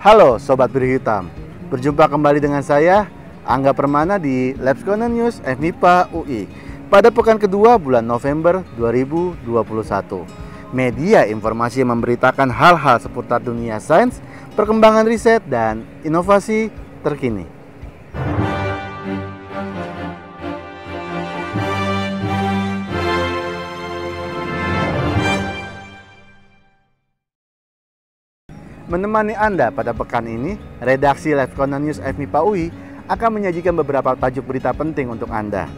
Halo Sobat Biru Hitam, berjumpa kembali dengan saya, Angga Permana di Labs Corner News FMIPA UI pada pekan kedua bulan November 2021. Media informasi yang memberitakan hal-hal seputar dunia sains, perkembangan riset, dan inovasi terkini. Menemani Anda pada pekan ini, redaksi Labs Corner News FMIPA UI akan menyajikan beberapa tajuk berita penting untuk Anda.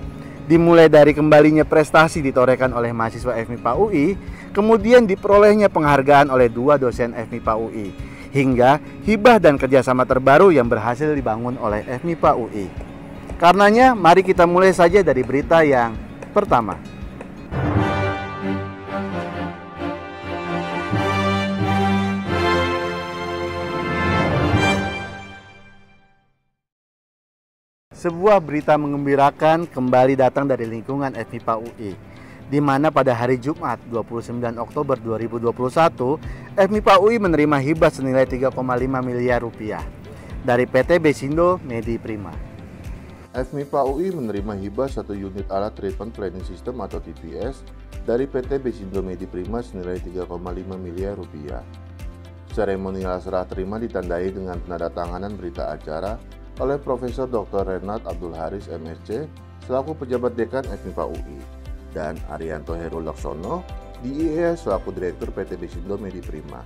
Dimulai dari kembalinya prestasi ditorehkan oleh mahasiswa FMIPA UI, kemudian diperolehnya penghargaan oleh 2 dosen FMIPA UI, hingga hibah dan kerjasama terbaru yang berhasil dibangun oleh FMIPA UI. Karenanya, mari kita mulai saja dari berita yang pertama. Sebuah berita mengembirakan kembali datang dari lingkungan FMIPA UI, di mana pada hari Jumat 29 Oktober 2021, FMIPA UI menerima hibah senilai 3,5 miliar rupiah dari PT Besindo Medi Prima. FMIPA UI menerima hibah 1 unit alat Treatment Planning System atau TPS dari PT Besindo Medi Prima senilai 3,5 miliar rupiah. Seremonial serah terima ditandai dengan penandatanganan berita acara oleh Profesor Dr. Renat Abdul Haris MSc selaku pejabat dekan FMIPA UI dan Arianto Heru Laksono DIE selaku Direktur PT Besindo Medi Prima.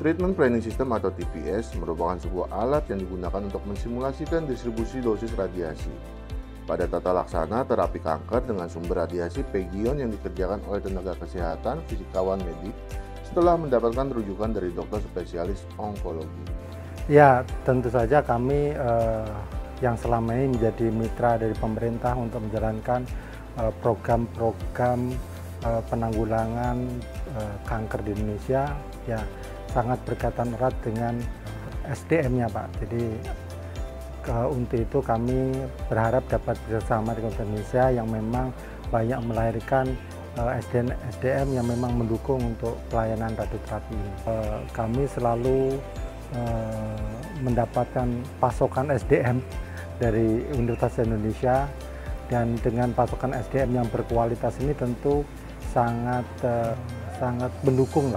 Treatment Planning System atau TPS merupakan sebuah alat yang digunakan untuk mensimulasikan distribusi dosis radiasi pada tata laksana terapi kanker dengan sumber radiasi PGION yang dikerjakan oleh tenaga kesehatan fisikawan medik setelah mendapatkan rujukan dari dokter spesialis onkologi. Ya, tentu saja kami yang selama ini menjadi mitra dari pemerintah untuk menjalankan program-program penanggulangan kanker di Indonesia, ya sangat berkaitan erat dengan SDM-nya, Pak. Jadi untuk itu kami berharap dapat bersama dengan Indonesia yang memang banyak melahirkan SDM yang memang mendukung untuk pelayanan radioterapi ini. Kami selalu mendapatkan pasokan SDM dari Universitas Indonesia, dan dengan pasokan SDM yang berkualitas ini tentu sangat mendukung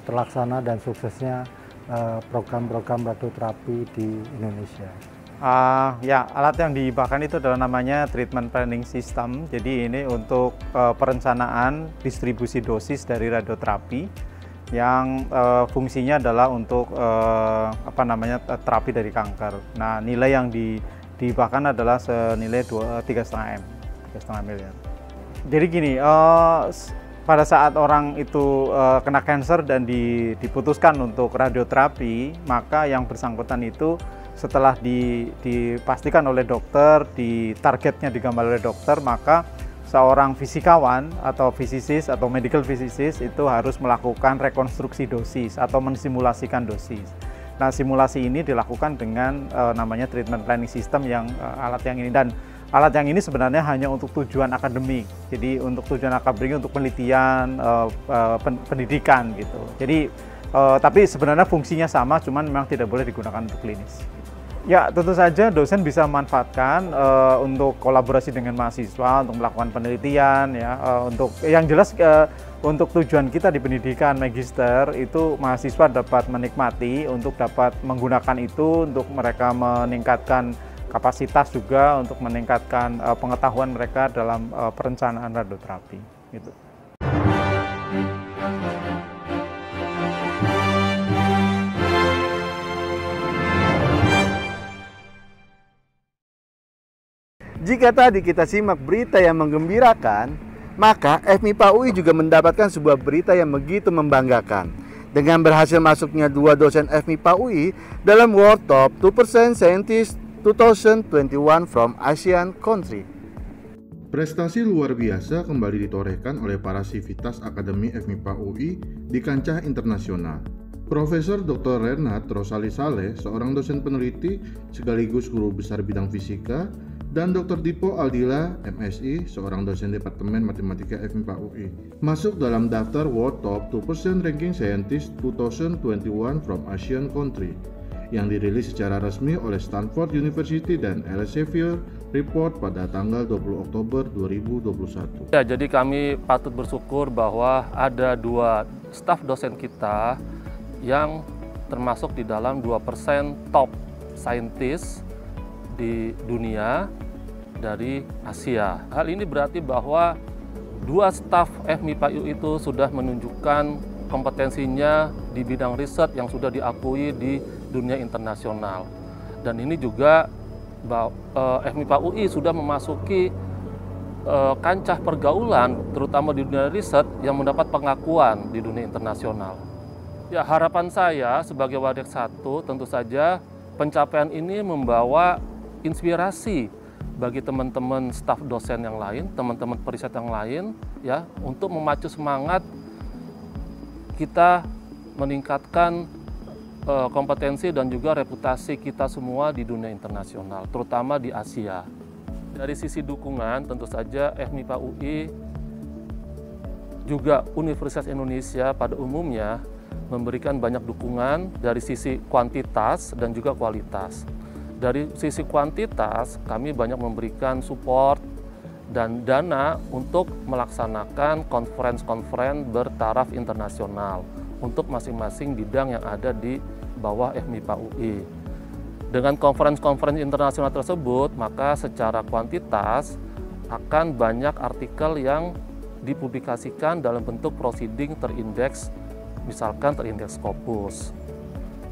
terlaksana dan suksesnya program-program radioterapi di Indonesia. Ya, alat yang dihibahkan itu adalah namanya Treatment Planning System. Jadi ini untuk perencanaan distribusi dosis dari radioterapi yang fungsinya adalah untuk terapi dari kanker. Nah, nilai yang dihibahkan adalah senilai 3,5 miliar. Jadi gini, pada saat orang itu kena kanker dan diputuskan untuk radioterapi, maka yang bersangkutan itu setelah dipastikan oleh dokter, targetnya digambar oleh dokter, maka seorang fisikawan atau physicist atau medical physicist itu harus melakukan rekonstruksi dosis atau mensimulasikan dosis. Nah, simulasi ini dilakukan dengan namanya treatment planning system yang alat yang ini, dan alat yang ini sebenarnya hanya untuk tujuan akademik. Jadi untuk tujuan akademik, untuk penelitian, pendidikan gitu. Jadi tapi sebenarnya fungsinya sama, cuman memang tidak boleh digunakan untuk klinis. Ya, tentu saja dosen bisa memanfaatkan untuk kolaborasi dengan mahasiswa untuk melakukan penelitian, ya. Untuk yang jelas untuk tujuan kita di pendidikan magister itu mahasiswa dapat menikmati untuk dapat menggunakan itu untuk mereka meningkatkan kapasitas, juga untuk meningkatkan pengetahuan mereka dalam perencanaan radioterapi gitu. Jika tadi kita simak berita yang menggembirakan, maka FMIPA UI juga mendapatkan sebuah berita yang begitu membanggakan dengan berhasil masuknya 2 dosen FMIPA UI dalam World Top 2% Scientist 2021 from ASEAN Country. Prestasi luar biasa kembali ditorehkan oleh para sivitas Akademi FMIPA UI di kancah internasional. Profesor Dr. Renat Rosali Saleh, seorang dosen peneliti sekaligus guru besar bidang fisika dan Dr. Dipo Aldila, MSI, seorang dosen Departemen Matematika FMIPA UI. Masuk dalam daftar World Top 2% Ranking Scientist 2021 from Asian Country yang dirilis secara resmi oleh Stanford University dan Elsevier Report pada tanggal 20 Oktober 2021. Ya, jadi kami patut bersyukur bahwa ada 2 staf dosen kita yang termasuk di dalam 2% top scientist di dunia dari Asia. Hal ini berarti bahwa 2 staf FMIPA UI itu sudah menunjukkan kompetensinya di bidang riset yang sudah diakui di dunia internasional. Dan ini juga FMIPA UI sudah memasuki kancah pergaulan, terutama di dunia riset yang mendapat pengakuan di dunia internasional. Ya, harapan saya sebagai Wadek 1 tentu saja pencapaian ini membawa inspirasi bagi teman-teman staf dosen yang lain, teman-teman periset yang lain, ya, untuk memacu semangat kita meningkatkan kompetensi dan juga reputasi kita semua di dunia internasional, terutama di Asia. Dari sisi dukungan, tentu saja FMIPA UI juga Universitas Indonesia pada umumnya memberikan banyak dukungan dari sisi kuantitas dan juga kualitas. Dari sisi kuantitas, kami banyak memberikan support dan dana untuk melaksanakan konferensi-konferensi bertaraf internasional untuk masing-masing bidang yang ada di bawah FMIPA UI. Dengan konferensi-konferensi internasional tersebut, maka secara kuantitas akan banyak artikel yang dipublikasikan dalam bentuk proceeding terindeks, misalkan terindeks Scopus.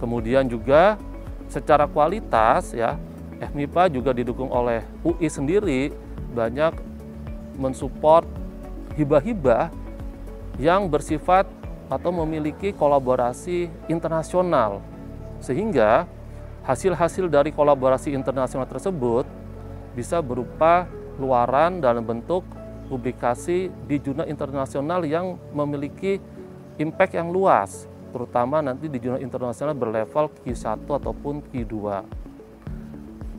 Kemudian juga secara kualitas, ya, FMIPA juga didukung oleh UI sendiri banyak mensupport hibah-hibah yang bersifat atau memiliki kolaborasi internasional, sehingga hasil-hasil dari kolaborasi internasional tersebut bisa berupa luaran dalam bentuk publikasi di jurnal internasional yang memiliki impact yang luas, terutama nanti di jurnal internasional berlevel Q1 ataupun Q2.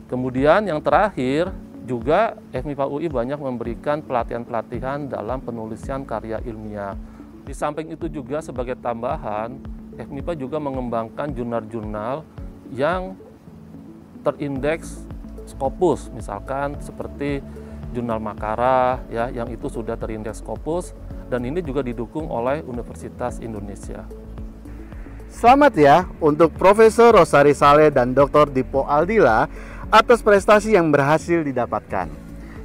Kemudian yang terakhir, juga FMIPA UI banyak memberikan pelatihan-pelatihan dalam penulisan karya ilmiah. Di samping itu juga sebagai tambahan, FMIPA juga mengembangkan jurnal-jurnal yang terindeks Scopus, misalkan seperti jurnal Makara, ya, yang itu sudah terindeks Scopus, dan ini juga didukung oleh Universitas Indonesia. Selamat ya untuk Profesor Rosari Saleh dan Dr. Dipo Aldila atas prestasi yang berhasil didapatkan.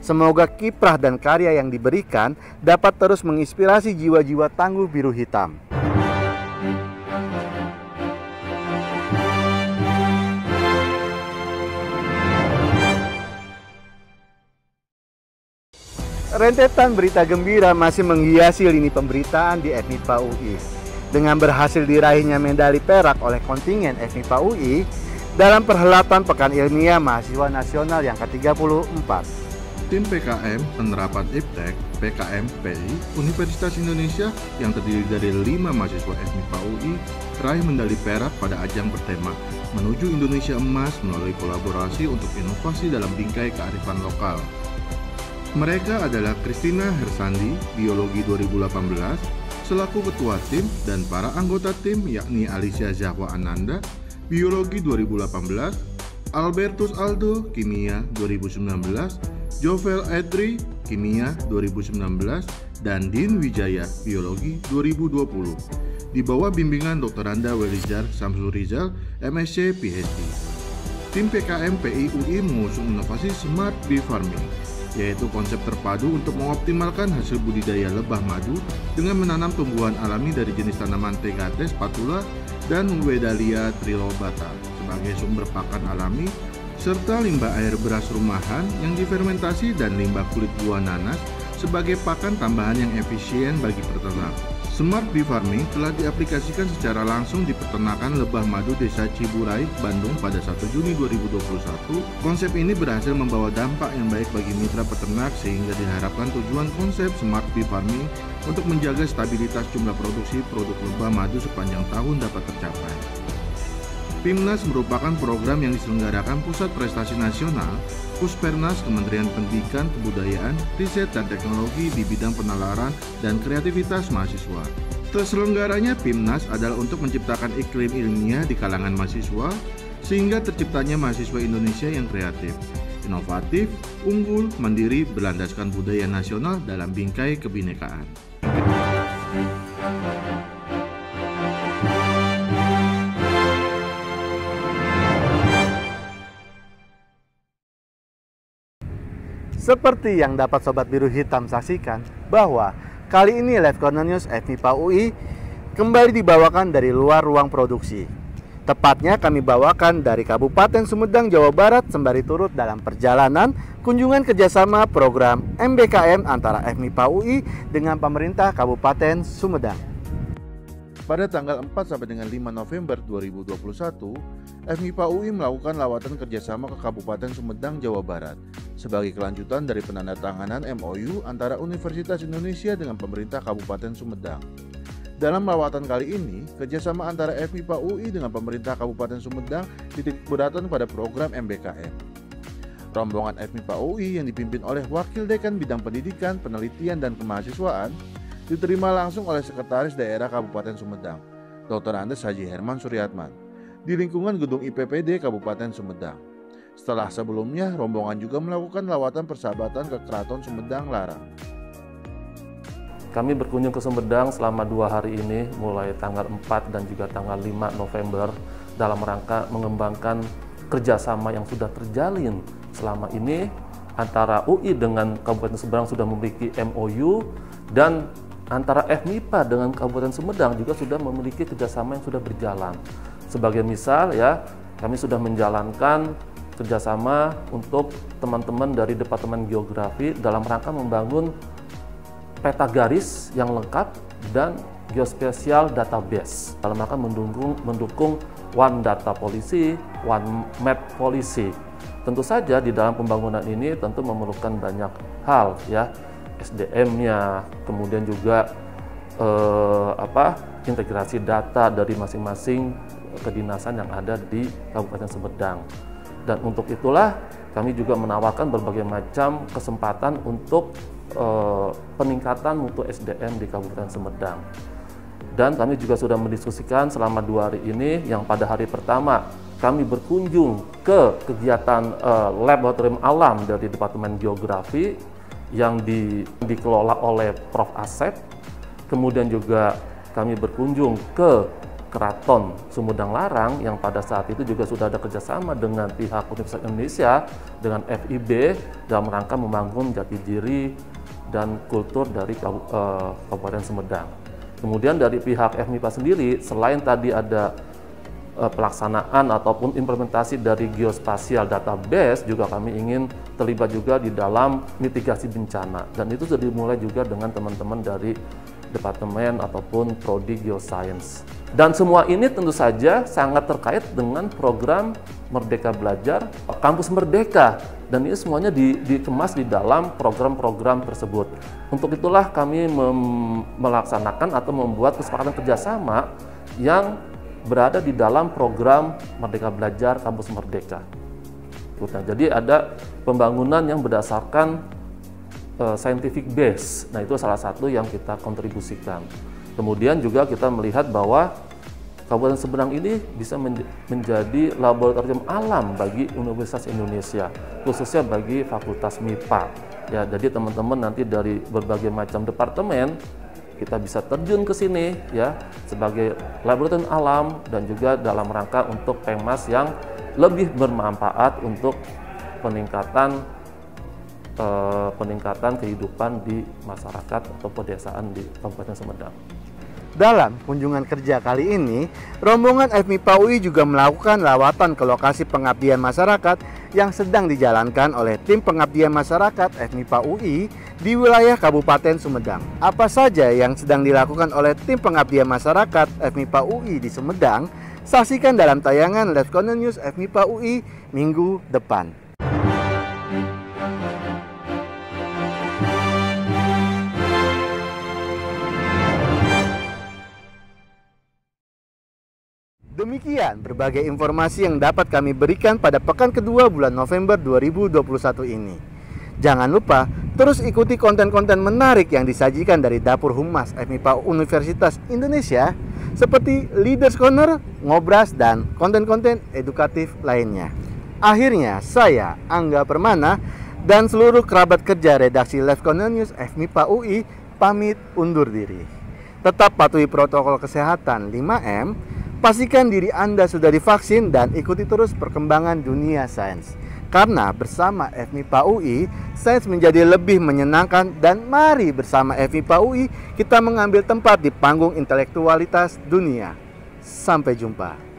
Semoga kiprah dan karya yang diberikan dapat terus menginspirasi jiwa-jiwa tangguh biru hitam. Rentetan berita gembira masih menghiasi lini pemberitaan di FMIPA UI. Dengan berhasil diraihnya medali perak oleh kontingen FMIPA UI dalam perhelatan Pekan Ilmiah Mahasiswa Nasional yang ke-34. Tim PKM Penerapan Iptek PKM PI Universitas Indonesia yang terdiri dari 5 mahasiswa FMIPA UI raih medali perak pada ajang bertema Menuju Indonesia Emas melalui kolaborasi untuk inovasi dalam bingkai kearifan lokal. Mereka adalah Christina Hersandi, Biologi 2018, selaku ketua tim, dan para anggota tim yakni Alicia Zahwa Ananda, Biologi 2018, Albertus Aldo, Kimia 2019, Jovel Edri, Kimia 2019, dan Din Wijaya, Biologi 2020. Di bawah bimbingan Dr. Anda Welizar Samsul Rizal, MSc PhD. Tim PKM PI UI mengusung inovasi Smart Bee Farming, yaitu konsep terpadu untuk mengoptimalkan hasil budidaya lebah madu dengan menanam tumbuhan alami dari jenis tanaman Tegate spatula dan Wedalia trilobata sebagai sumber pakan alami, serta limbah air beras rumahan yang difermentasi dan limbah kulit buah nanas sebagai pakan tambahan yang efisien bagi peternak. Smart Bee Farming telah diaplikasikan secara langsung di peternakan lebah madu Desa Ciburai, Bandung pada 1 Juni 2021. Konsep ini berhasil membawa dampak yang baik bagi mitra peternak sehingga diharapkan tujuan konsep Smart Bee Farming untuk menjaga stabilitas jumlah produksi produk lebah madu sepanjang tahun dapat tercapai. PIMNAS merupakan program yang diselenggarakan Pusat Prestasi Nasional, Puspernas, Kementerian Pendidikan, Kebudayaan, Riset dan Teknologi di bidang penalaran dan kreativitas mahasiswa. Terselenggaranya PIMNAS adalah untuk menciptakan iklim ilmiah di kalangan mahasiswa, sehingga terciptanya mahasiswa Indonesia yang kreatif, inovatif, unggul, mandiri, berlandaskan budaya nasional dalam bingkai kebinekaan. Seperti yang dapat Sobat Biru Hitam saksikan, bahwa kali ini Live Corner News FMIPA UI kembali dibawakan dari luar ruang produksi. Tepatnya kami bawakan dari Kabupaten Sumedang, Jawa Barat, sembari turut dalam perjalanan kunjungan kerjasama program MBKM antara FMIPA UI dengan pemerintah Kabupaten Sumedang. Pada tanggal 4 sampai dengan 5 November 2021, FMIPA UI melakukan lawatan kerjasama ke Kabupaten Sumedang, Jawa Barat sebagai kelanjutan dari penandatanganan MOU antara Universitas Indonesia dengan pemerintah Kabupaten Sumedang. Dalam lawatan kali ini, kerjasama antara FMIPA UI dengan pemerintah Kabupaten Sumedang titik beratkan pada program MBKM. Rombongan FMIPA UI yang dipimpin oleh Wakil Dekan Bidang Pendidikan, Penelitian, dan Kemahasiswaan diterima langsung oleh Sekretaris Daerah Kabupaten Sumedang, Dr. Andes Haji Herman Suryatman, di lingkungan Gedung IPPD Kabupaten Sumedang. Setelah sebelumnya, rombongan juga melakukan lawatan persahabatan ke Keraton Sumedang Larang. Kami berkunjung ke Sumedang selama 2 hari ini, mulai tanggal 4 dan juga tanggal 5 November, dalam rangka mengembangkan kerjasama yang sudah terjalin selama ini antara UI dengan Kabupaten Sumedang sudah memiliki MOU, dan antara FMIPA dengan Kabupaten Sumedang juga sudah memiliki kerjasama yang sudah berjalan. Sebagai misal ya, kami sudah menjalankan kerjasama untuk teman-teman dari Departemen Geografi dalam rangka membangun peta garis yang lengkap dan geospatial database dalam rangka mendukung One Data Policy, One Map Policy. Tentu saja di dalam pembangunan ini tentu memerlukan banyak hal ya, SDM-nya, kemudian juga integrasi data dari masing-masing kedinasan yang ada di Kabupaten Sumedang. Dan untuk itulah kami juga menawarkan berbagai macam kesempatan untuk peningkatan mutu SDM di Kabupaten Sumedang. Dan kami juga sudah mendiskusikan selama 2 hari ini, yang pada hari pertama kami berkunjung ke kegiatan laboratorium alam dari Departemen Geografi yang dikelola oleh Prof. Asep. Kemudian juga kami berkunjung ke Keraton Sumedang Larang yang pada saat itu juga sudah ada kerjasama dengan pihak Universitas Indonesia dengan FIB dalam rangka membangun jati diri dan kultur dari Kabupaten Sumedang. Kemudian dari pihak FMIPA sendiri, selain tadi ada pelaksanaan ataupun implementasi dari geospatial database, juga kami ingin terlibat juga di dalam mitigasi bencana, dan itu sudah dimulai juga dengan teman-teman dari departemen ataupun prodi geoscience. Dan semua ini tentu saja sangat terkait dengan program Merdeka Belajar, Kampus Merdeka, dan ini semuanya dikemas di dalam program-program tersebut. Untuk itulah kami melaksanakan atau membuat kesepakatan kerjasama yang berada di dalam program Merdeka Belajar Kampus Merdeka. Nah, jadi ada pembangunan yang berdasarkan scientific base. Nah, itu salah satu yang kita kontribusikan. Kemudian juga kita melihat bahwa Kabupaten Sumedang ini bisa menjadi laboratorium alam bagi Universitas Indonesia, khususnya bagi Fakultas MIPA. Ya, jadi teman-teman nanti dari berbagai macam departemen kita bisa terjun ke sini ya sebagai laboratorium alam dan juga dalam rangka untuk PEMAS yang lebih bermanfaat untuk peningkatan kehidupan di masyarakat atau pedesaan di Kabupaten Sumedang. Dalam kunjungan kerja kali ini, rombongan FMIPA UI juga melakukan lawatan ke lokasi pengabdian masyarakat yang sedang dijalankan oleh tim pengabdian masyarakat FMIPA UI di wilayah Kabupaten Sumedang. Apa saja yang sedang dilakukan oleh tim pengabdian masyarakat FMIPA UI di Sumedang? Saksikan dalam tayangan Live Corner News FMIPA UI minggu depan. Demikian Demikian berbagai informasi yang dapat kami berikan pada pekan kedua bulan November 2021 ini. Jangan lupa terus ikuti konten-konten menarik yang disajikan dari Dapur Humas FMIPA Universitas Indonesia seperti Leaders Corner, Ngobras, dan konten-konten edukatif lainnya. Akhirnya saya, Angga Permana, dan seluruh kerabat kerja redaksi Live Corner News FMIPA UI pamit undur diri. Tetap patuhi protokol kesehatan 5M, pastikan diri Anda sudah divaksin, dan ikuti terus perkembangan dunia sains. Karena bersama FMIPA UI, sains menjadi lebih menyenangkan, dan mari bersama FMIPA UI kita mengambil tempat di panggung intelektualitas dunia. Sampai jumpa.